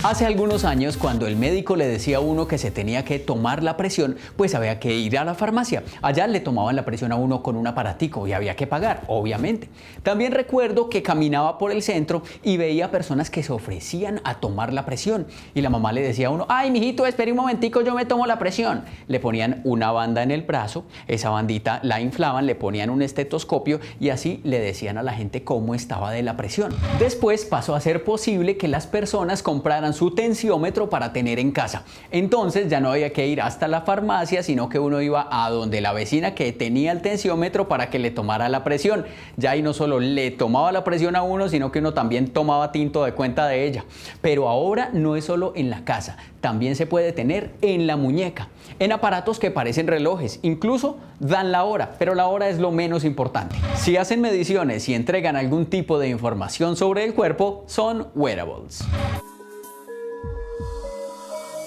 Hace algunos años, cuando el médico le decía a uno que se tenía que tomar la presión, pues había que ir a la farmacia. Allá le tomaban la presión a uno con un aparatico y había que pagar, obviamente. También recuerdo que caminaba por el centro y veía personas que se ofrecían a tomar la presión. Y la mamá le decía a uno: ay, mijito, espere un momentico, yo me tomo la presión. Le ponían una banda en el brazo, esa bandita la inflaban, le ponían un estetoscopio y así le decían a la gente cómo estaba de la presión. Después pasó a ser posible que las personas compraran su tensiómetro para tener en casa. Entonces ya no había que ir hasta la farmacia, sino que uno iba a donde la vecina que tenía el tensiómetro para que le tomara la presión. Ya ahí no solo le tomaba la presión a uno, sino que uno también tomaba tinto de cuenta de ella. Pero ahora no es solo en la casa, también se puede tener en la muñeca, en aparatos que parecen relojes, incluso dan la hora, pero la hora es lo menos importante. Si hacen mediciones y entregan algún tipo de información sobre el cuerpo, son wearables.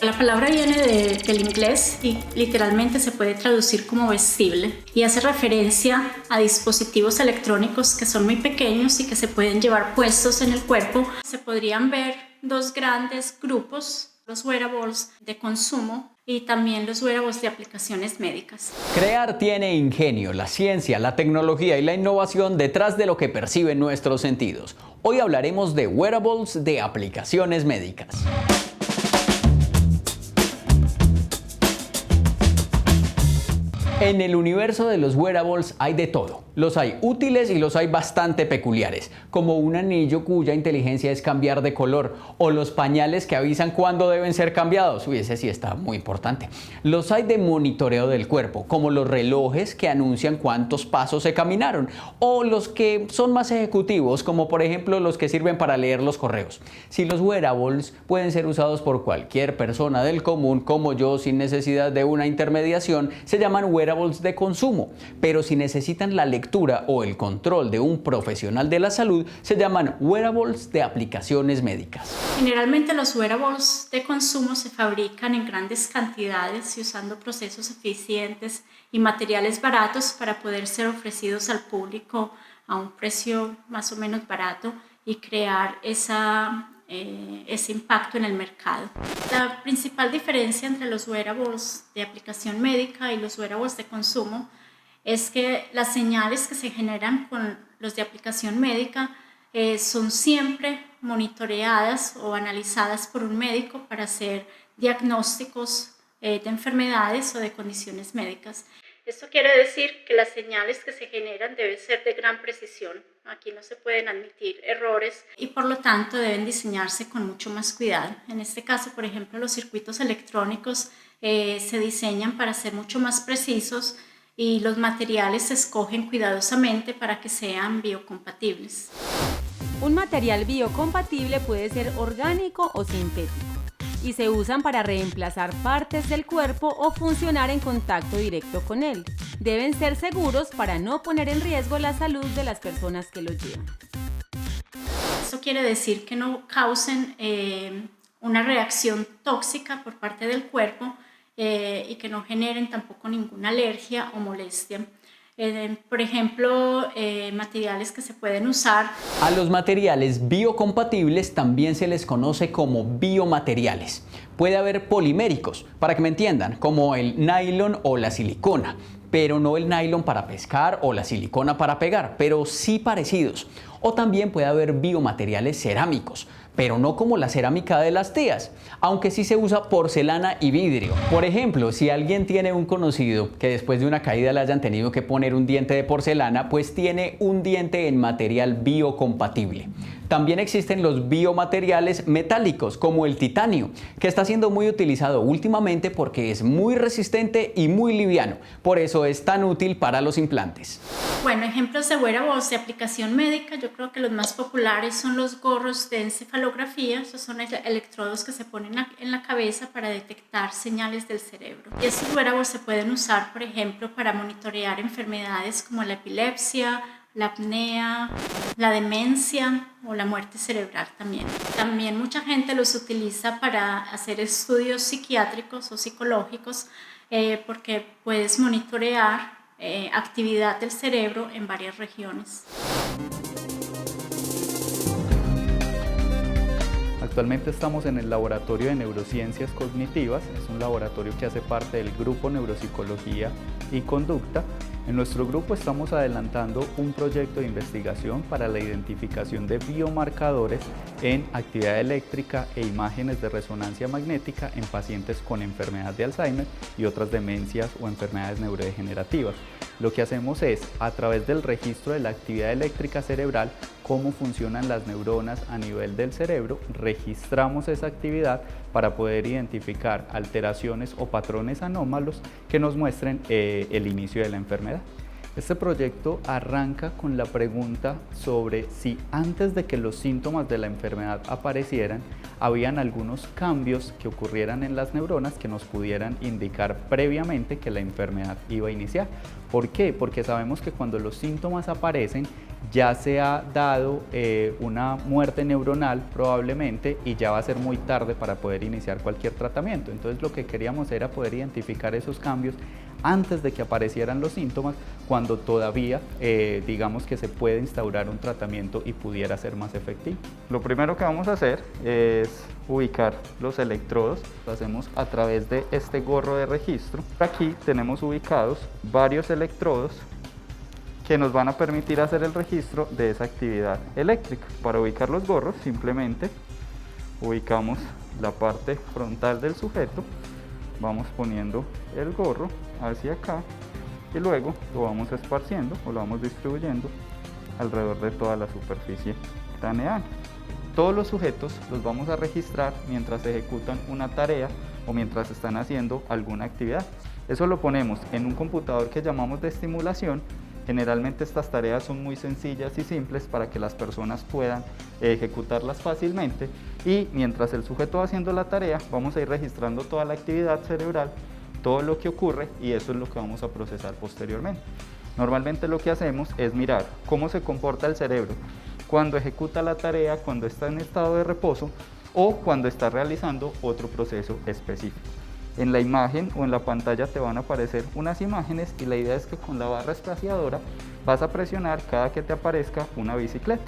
La palabra viene del inglés y literalmente se puede traducir como vestible y hace referencia a dispositivos electrónicos que son muy pequeños y que se pueden llevar puestos en el cuerpo. Se podrían ver dos grandes grupos: los wearables de consumo y también los wearables de aplicaciones médicas. Crear tiene ingenio, la ciencia, la tecnología y la innovación detrás de lo que perciben nuestros sentidos. Hoy hablaremos de wearables de aplicaciones médicas. En el universo de los wearables hay de todo. Los hay útiles y los hay bastante peculiares, como un anillo cuya inteligencia es cambiar de color, o los pañales que avisan cuándo deben ser cambiados. Uy, ese sí está muy importante. Los hay de monitoreo del cuerpo, como los relojes que anuncian cuántos pasos se caminaron, o los que son más ejecutivos, como por ejemplo los que sirven para leer los correos. Si los wearables pueden ser usados por cualquier persona del común, como yo, sin necesidad de una intermediación, se llaman wearables de consumo, pero si necesitan la lectura o el control de un profesional de la salud, se llaman wearables de aplicaciones médicas. Generalmente los wearables de consumo se fabrican en grandes cantidades y usando procesos eficientes y materiales baratos para poder ser ofrecidos al público a un precio más o menos barato y crear ese impacto en el mercado. La principal diferencia entre los wearables de aplicación médica y los wearables de consumo es que las señales que se generan con los de aplicación médica son siempre monitoreadas o analizadas por un médico para hacer diagnósticos de enfermedades o de condiciones médicas. Esto quiere decir que las señales que se generan deben ser de gran precisión. Aquí no se pueden admitir errores y por lo tanto deben diseñarse con mucho más cuidado. En este caso, por ejemplo, los circuitos electrónicos se diseñan para ser mucho más precisos y los materiales se escogen cuidadosamente para que sean biocompatibles. Un material biocompatible puede ser orgánico o sintético y se usan para reemplazar partes del cuerpo o funcionar en contacto directo con él. Deben ser seguros para no poner en riesgo la salud de las personas que los llevan. Esto quiere decir que no causen una reacción tóxica por parte del cuerpo y que no generen tampoco ninguna alergia o molestia. Por ejemplo, materiales que se pueden usar. A los materiales biocompatibles también se les conoce como biomateriales. Puede haber poliméricos, para que me entiendan, como el nylon o la silicona, pero no el nylon para pescar o la silicona para pegar, pero sí parecidos. O también puede haber biomateriales cerámicos, pero no como la cerámica de las tías, aunque sí se usa porcelana y vidrio. Por ejemplo, si alguien tiene un conocido que después de una caída le hayan tenido que poner un diente de porcelana, pues tiene un diente en material biocompatible. También existen los biomateriales metálicos, como el titanio, que está siendo muy utilizado últimamente porque es muy resistente y muy liviano. Por eso es tan útil para los implantes. Bueno, ejemplos de wearables de aplicación médica, yo creo que los más populares son los gorros de encefalografía. Esos son electrodos que se ponen en la cabeza para detectar señales del cerebro. Y estos wearables se pueden usar, por ejemplo, para monitorear enfermedades como la epilepsia, la apnea, la demencia o la muerte cerebral también. También mucha gente los utiliza para hacer estudios psiquiátricos o psicológicos porque puedes monitorear actividad del cerebro en varias regiones. Actualmente estamos en el Laboratorio de Neurociencias Cognitivas, es un laboratorio que hace parte del Grupo Neuropsicología y Conducta. En nuestro grupo estamos adelantando un proyecto de investigación para la identificación de biomarcadores en actividad eléctrica e imágenes de resonancia magnética en pacientes con enfermedad de Alzheimer y otras demencias o enfermedades neurodegenerativas. Lo que hacemos es, a través del registro de la actividad eléctrica cerebral, cómo funcionan las neuronas a nivel del cerebro, registramos esa actividad para poder identificar alteraciones o patrones anómalos que nos muestren el inicio de la enfermedad. Este proyecto arranca con la pregunta sobre si antes de que los síntomas de la enfermedad aparecieran, habían algunos cambios que ocurrieran en las neuronas que nos pudieran indicar previamente que la enfermedad iba a iniciar. ¿Por qué? Porque sabemos que cuando los síntomas aparecen, ya se ha dado una muerte neuronal probablemente y ya va a ser muy tarde para poder iniciar cualquier tratamiento. Entonces lo que queríamos era poder identificar esos cambios antes de que aparecieran los síntomas, cuando todavía digamos que se puede instaurar un tratamiento y pudiera ser más efectivo. Lo primero que vamos a hacer es ubicar los electrodos. Lo hacemos a través de este gorro de registro. Aquí tenemos ubicados varios electrodos que nos van a permitir hacer el registro de esa actividad eléctrica. Para ubicar los gorros, simplemente ubicamos la parte frontal del sujeto, vamos poniendo el gorro hacia acá y luego lo vamos esparciendo o lo vamos distribuyendo alrededor de toda la superficie craneal. Todos los sujetos los vamos a registrar mientras ejecutan una tarea o mientras están haciendo alguna actividad. Eso lo ponemos en un computador que llamamos de estimulación. Generalmente estas tareas son muy sencillas y simples para que las personas puedan ejecutarlas fácilmente, y mientras el sujeto va haciendo la tarea vamos a ir registrando toda la actividad cerebral, todo lo que ocurre, y eso es lo que vamos a procesar posteriormente. Normalmente lo que hacemos es mirar cómo se comporta el cerebro cuando ejecuta la tarea, cuando está en estado de reposo o cuando está realizando otro proceso específico. En la imagen o en la pantalla te van a aparecer unas imágenes y la idea es que con la barra espaciadora vas a presionar cada que te aparezca una bicicleta.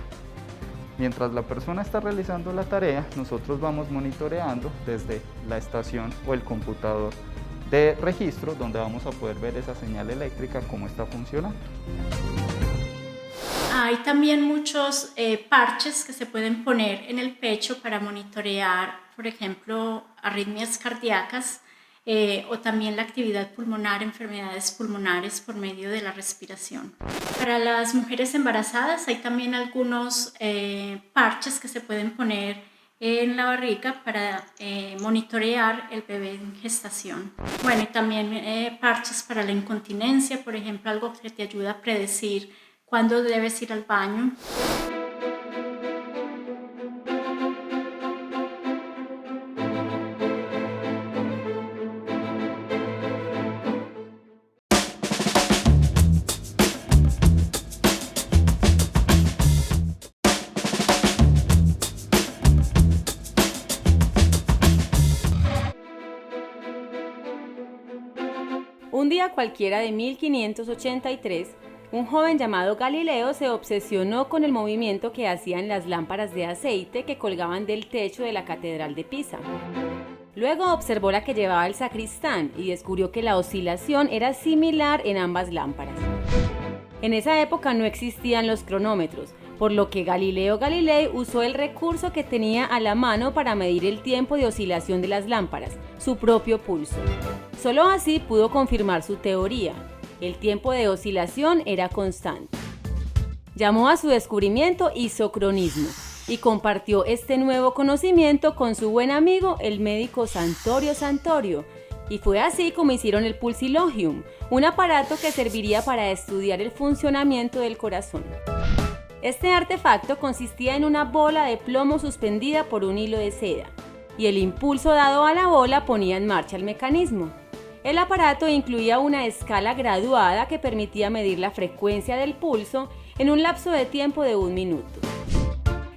Mientras la persona está realizando la tarea, nosotros vamos monitoreando desde la estación o el computador de registro, donde vamos a poder ver esa señal eléctrica, cómo está funcionando. Hay también muchos parches que se pueden poner en el pecho para monitorear, por ejemplo, arritmias cardíacas, o también la actividad pulmonar, enfermedades pulmonares por medio de la respiración. Para las mujeres embarazadas hay también algunos parches que se pueden poner en la barriga para monitorear el bebé en gestación. Bueno, y también parches para la incontinencia, por ejemplo, algo que te ayuda a predecir cuándo debes ir al baño. Un día cualquiera de 1583, un joven llamado Galileo se obsesionó con el movimiento que hacían las lámparas de aceite que colgaban del techo de la Catedral de Pisa. Luego observó la que llevaba el sacristán y descubrió que la oscilación era similar en ambas lámparas. En esa época no existían los cronómetros, por lo que Galileo Galilei usó el recurso que tenía a la mano para medir el tiempo de oscilación de las lámparas, su propio pulso. Solo así pudo confirmar su teoría. El tiempo de oscilación era constante. Llamó a su descubrimiento isocronismo y compartió este nuevo conocimiento con su buen amigo, el médico Santorio Santorio. Y fue así como hicieron el pulsilogium, un aparato que serviría para estudiar el funcionamiento del corazón. Este artefacto consistía en una bola de plomo suspendida por un hilo de seda, y el impulso dado a la bola ponía en marcha el mecanismo. El aparato incluía una escala graduada que permitía medir la frecuencia del pulso en un lapso de tiempo de 1 minuto.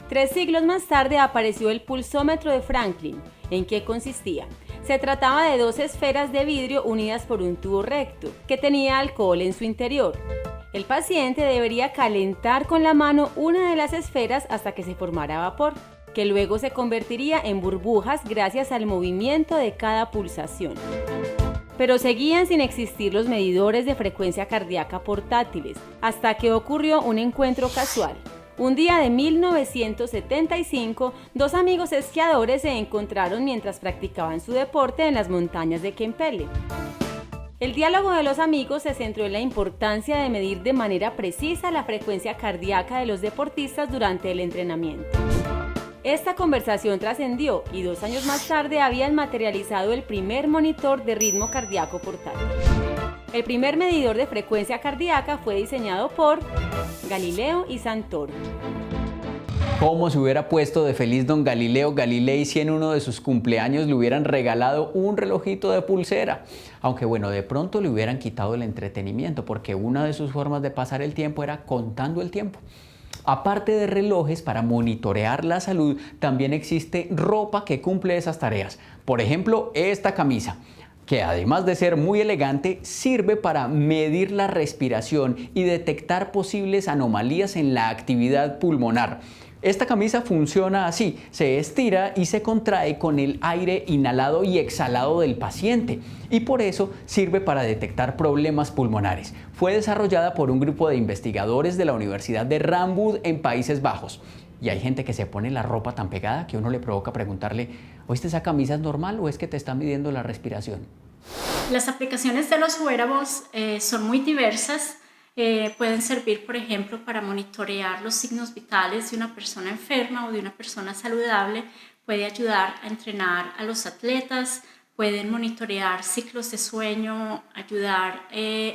3 siglos más tarde apareció el pulsómetro de Franklin. ¿En qué consistía? Se trataba de 2 esferas de vidrio unidas por un tubo recto, que tenía alcohol en su interior. El paciente debería calentar con la mano una de las esferas hasta que se formara vapor. que luego se convertiría en burbujas gracias al movimiento de cada pulsación. Pero seguían sin existir los medidores de frecuencia cardíaca portátiles, hasta que ocurrió un encuentro casual. Un día de 1975, dos amigos esquiadores se encontraron mientras practicaban su deporte en las montañas de Kempele. El diálogo de los amigos se centró en la importancia de medir de manera precisa la frecuencia cardíaca de los deportistas durante el entrenamiento. Esta conversación trascendió y 2 años más tarde habían materializado el primer monitor de ritmo cardíaco portátil. El primer medidor de frecuencia cardíaca fue diseñado por Galileo y Santoro. Como se hubiera puesto de feliz don Galileo Galilei si en uno de sus cumpleaños le hubieran regalado un relojito de pulsera. Aunque bueno, de pronto le hubieran quitado el entretenimiento porque una de sus formas de pasar el tiempo era contando el tiempo. Aparte de relojes para monitorear la salud, también existe ropa que cumple esas tareas. Por ejemplo, esta camisa, que además de ser muy elegante, sirve para medir la respiración y detectar posibles anomalías en la actividad pulmonar. Esta camisa funciona así, se estira y se contrae con el aire inhalado y exhalado del paciente y por eso sirve para detectar problemas pulmonares. Fue desarrollada por un grupo de investigadores de la Universidad de Radboud en Países Bajos. Y hay gente que se pone la ropa tan pegada que uno le provoca preguntarle, ¿oíste, esa camisa es normal o es que te está midiendo la respiración? Las aplicaciones de los wearables son muy diversas. Pueden servir, por ejemplo, para monitorear los signos vitales de una persona enferma o de una persona saludable. Puede ayudar a entrenar a los atletas, pueden monitorear ciclos de sueño, ayudar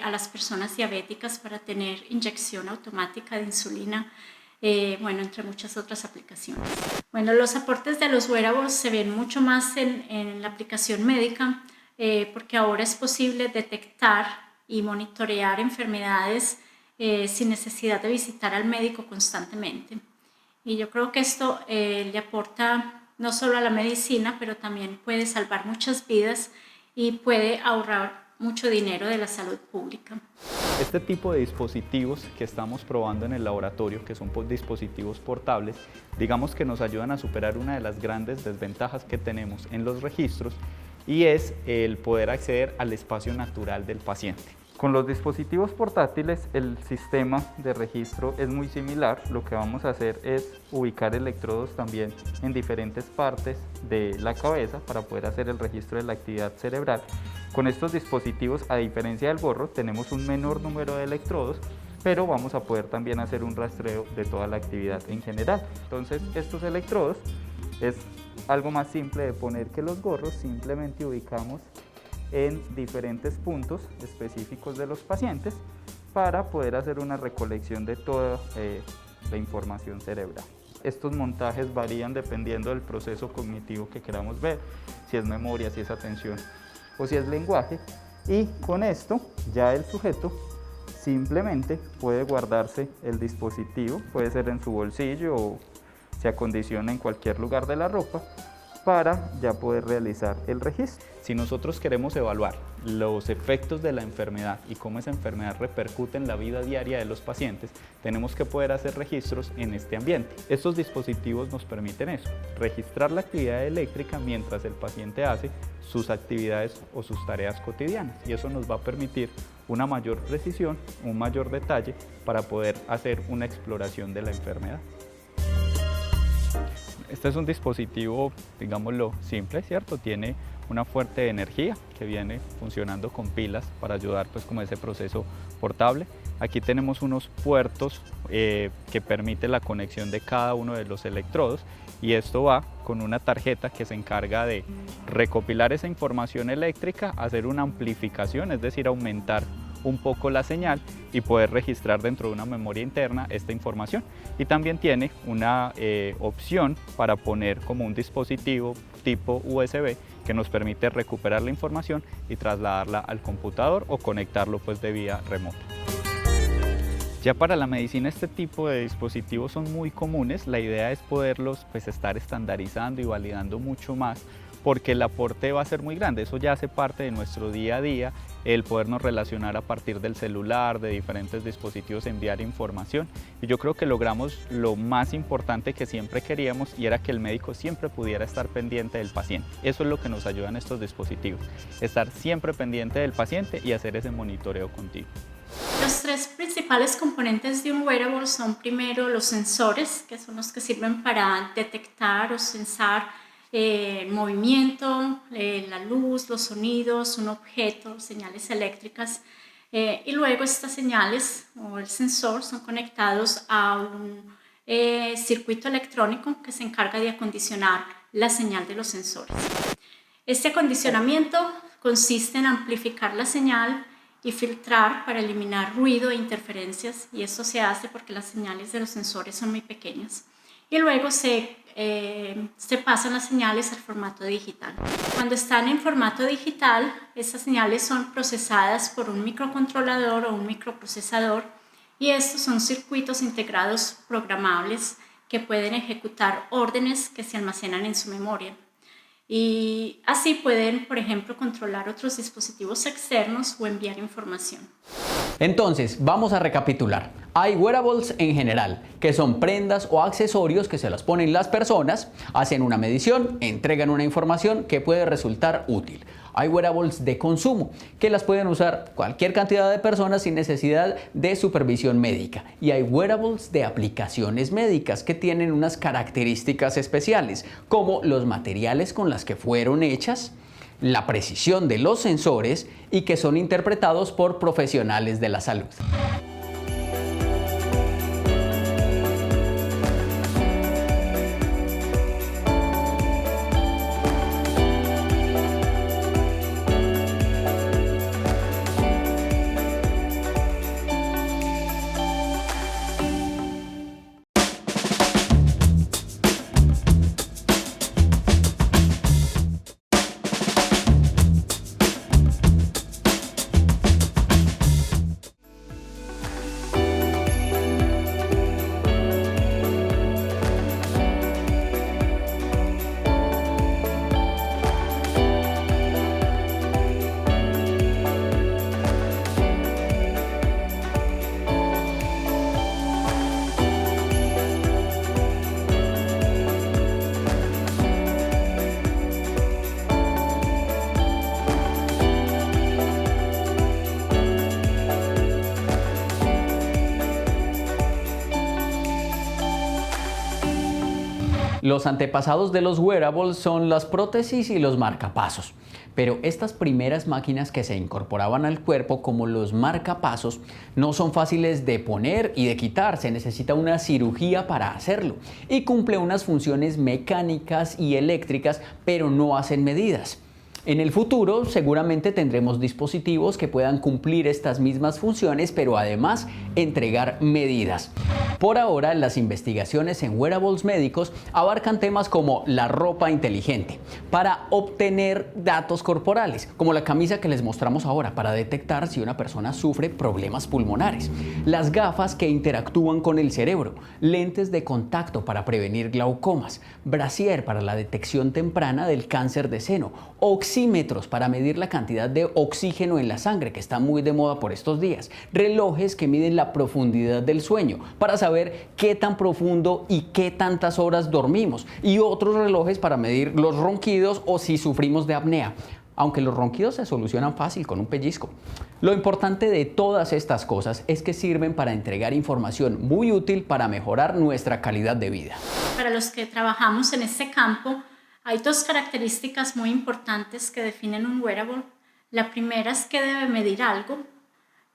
a las personas diabéticas para tener inyección automática de insulina, entre muchas otras aplicaciones. Bueno, los aportes de los wearables se ven mucho más en la aplicación médica porque ahora es posible detectar y monitorear enfermedades sin necesidad de visitar al médico constantemente. Y yo creo que esto le aporta no solo a la medicina, pero también puede salvar muchas vidas y puede ahorrar mucho dinero de la salud pública. Este tipo de dispositivos que estamos probando en el laboratorio, que son dispositivos portables, digamos que nos ayudan a superar una de las grandes desventajas que tenemos en los registros y es el poder acceder al espacio natural del paciente. Con los dispositivos portátiles el sistema de registro es muy similar. Lo que vamos a hacer es ubicar electrodos también en diferentes partes de la cabeza para poder hacer el registro de la actividad cerebral. Con estos dispositivos, a diferencia del gorro, tenemos un menor número de electrodos, pero vamos a poder también hacer un rastreo de toda la actividad en general. Entonces, estos electrodos es algo más simple de poner que los gorros, simplemente ubicamos en diferentes puntos específicos de los pacientes para poder hacer una recolección de toda la información cerebral. Estos montajes varían dependiendo del proceso cognitivo que queramos ver, si es memoria, si es atención o si es lenguaje, y con esto ya el sujeto simplemente puede guardarse el dispositivo, puede ser en su bolsillo o se acondiciona en cualquier lugar de la ropa para ya poder realizar el registro. Si nosotros queremos evaluar los efectos de la enfermedad y cómo esa enfermedad repercute en la vida diaria de los pacientes, tenemos que poder hacer registros en este ambiente. Estos dispositivos nos permiten eso, registrar la actividad eléctrica mientras el paciente hace sus actividades o sus tareas cotidianas y eso nos va a permitir una mayor precisión, un mayor detalle para poder hacer una exploración de la enfermedad. Este es un dispositivo, digámoslo, simple, ¿cierto? Tiene una fuerte energía que viene funcionando con pilas para ayudar pues como ese proceso portable. Aquí tenemos unos puertos que permiten la conexión de cada uno de los electrodos y esto va con una tarjeta que se encarga de recopilar esa información eléctrica, hacer una amplificación, es decir, aumentar un poco la señal y poder registrar dentro de una memoria interna esta información. Y también tiene una opción para poner como un dispositivo tipo USB que nos permite recuperar la información y trasladarla al computador o conectarlo pues de vía remota. Ya para la medicina este tipo de dispositivos son muy comunes, la idea es poderlos pues estar estandarizando y validando mucho más porque el aporte va a ser muy grande. Eso ya hace parte de nuestro día a día, el podernos relacionar a partir del celular, de diferentes dispositivos, enviar información. Y yo creo que logramos lo más importante que siempre queríamos, y era que el médico siempre pudiera estar pendiente del paciente. Eso es lo que nos ayudan estos dispositivos, estar siempre pendiente del paciente y hacer ese monitoreo continuo. Los tres principales componentes de un wearable son primero los sensores, que son los que sirven para detectar o sensar el movimiento, la luz, los sonidos, un objeto, señales eléctricas. Y luego estas señales o el sensor son conectados a un circuito electrónico que se encarga de acondicionar la señal de los sensores. Este acondicionamiento consiste en amplificar la señal y filtrar para eliminar ruido e interferencias, y esto se hace porque las señales de los sensores son muy pequeñas. Y luego se pasan las señales al formato digital. Cuando están en formato digital, estas señales son procesadas por un microcontrolador o un microprocesador, y estos son circuitos integrados programables que pueden ejecutar órdenes que se almacenan en su memoria. Y así pueden, por ejemplo, controlar otros dispositivos externos o enviar información. Entonces, vamos a recapitular. Hay wearables en general, que son prendas o accesorios que se las ponen las personas, hacen una medición, entregan una información que puede resultar útil. Hay wearables de consumo, que las pueden usar cualquier cantidad de personas sin necesidad de supervisión médica. Y hay wearables de aplicaciones médicas, que tienen unas características especiales, como los materiales con las que fueron hechas, la precisión de los sensores, y que son interpretados por profesionales de la salud. Los antepasados de los wearables son las prótesis y los marcapasos. Pero estas primeras máquinas que se incorporaban al cuerpo, como los marcapasos, no son fáciles de poner y de quitar. Se necesita una cirugía para hacerlo. Y cumple unas funciones mecánicas y eléctricas, pero no hacen medidas. En el futuro seguramente tendremos dispositivos que puedan cumplir estas mismas funciones, pero además entregar medidas. Por ahora, las investigaciones en wearables médicos abarcan temas como la ropa inteligente, para obtener datos corporales, como la camisa que les mostramos ahora, para detectar si una persona sufre problemas pulmonares, las gafas que interactúan con el cerebro, lentes de contacto para prevenir glaucomas, brasier para la detección temprana del cáncer de seno, oxímetros para medir la cantidad de oxígeno en la sangre, que está muy de moda por estos días, relojes que miden la profundidad del sueño para saber qué tan profundo y qué tantas horas dormimos, y otros relojes para medir los ronquidos o si sufrimos de apnea, aunque los ronquidos se solucionan fácil con un pellizco. Lo importante de todas estas cosas es que sirven para entregar información muy útil para mejorar nuestra calidad de vida. Para los que trabajamos en este campo, hay dos características muy importantes que definen un wearable. La primera es que debe medir algo,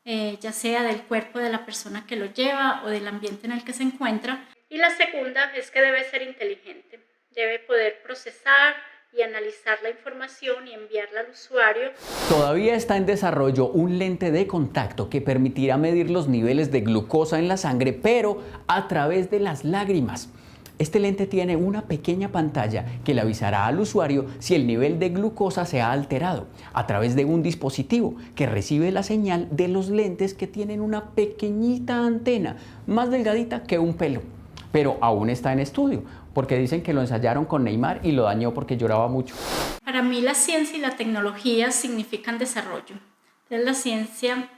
ya sea del cuerpo de la persona que lo lleva o del ambiente en el que se encuentra. Y la segunda es que debe ser inteligente, debe poder procesar y analizar la información y enviarla al usuario. Todavía está en desarrollo un lente de contacto que permitirá medir los niveles de glucosa en la sangre, pero a través de las lágrimas. Este lente tiene una pequeña pantalla que le avisará al usuario si el nivel de glucosa se ha alterado a través de un dispositivo que recibe la señal de los lentes, que tienen una pequeñita antena más delgadita que un pelo. Pero aún está en estudio. porque dicen que lo ensayaron con Neymar y lo dañó porque lloraba mucho. Para mí la ciencia y la tecnología significan desarrollo. Entonces la ciencia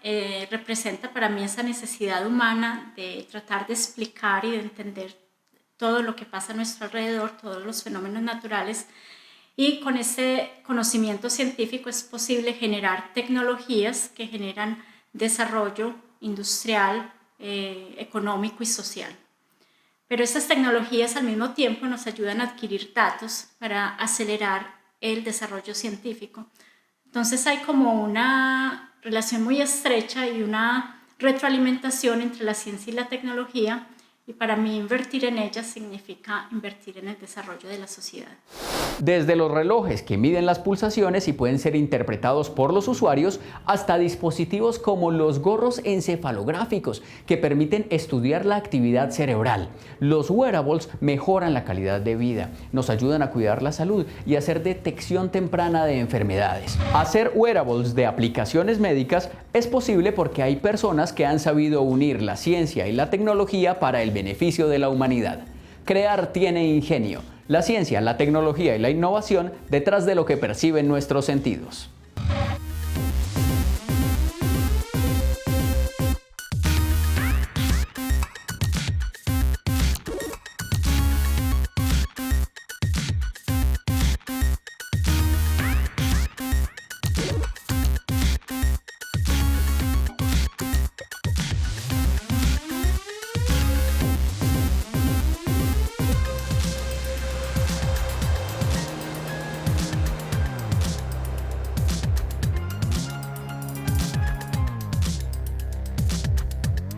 representa para mí esa necesidad humana de tratar de explicar y de entender todo lo que pasa a nuestro alrededor, todos los fenómenos naturales, y con ese conocimiento científico es posible generar tecnologías que generan desarrollo industrial, económico y social. Pero estas tecnologías al mismo tiempo nos ayudan a adquirir datos para acelerar el desarrollo científico. Entonces hay como una relación muy estrecha y una retroalimentación entre la ciencia y la tecnología, y para mí invertir en ellas significa invertir en el desarrollo de la sociedad. Desde los relojes que miden las pulsaciones y pueden ser interpretados por los usuarios, hasta dispositivos como los gorros encefalográficos que permiten estudiar la actividad cerebral. Los wearables mejoran la calidad de vida, nos ayudan a cuidar la salud y a hacer detección temprana de enfermedades. Hacer wearables de aplicaciones médicas es posible porque hay personas que han sabido unir la ciencia y la tecnología para el beneficio de la humanidad. Crear tiene ingenio. La ciencia, la tecnología y la innovación detrás de lo que perciben nuestros sentidos.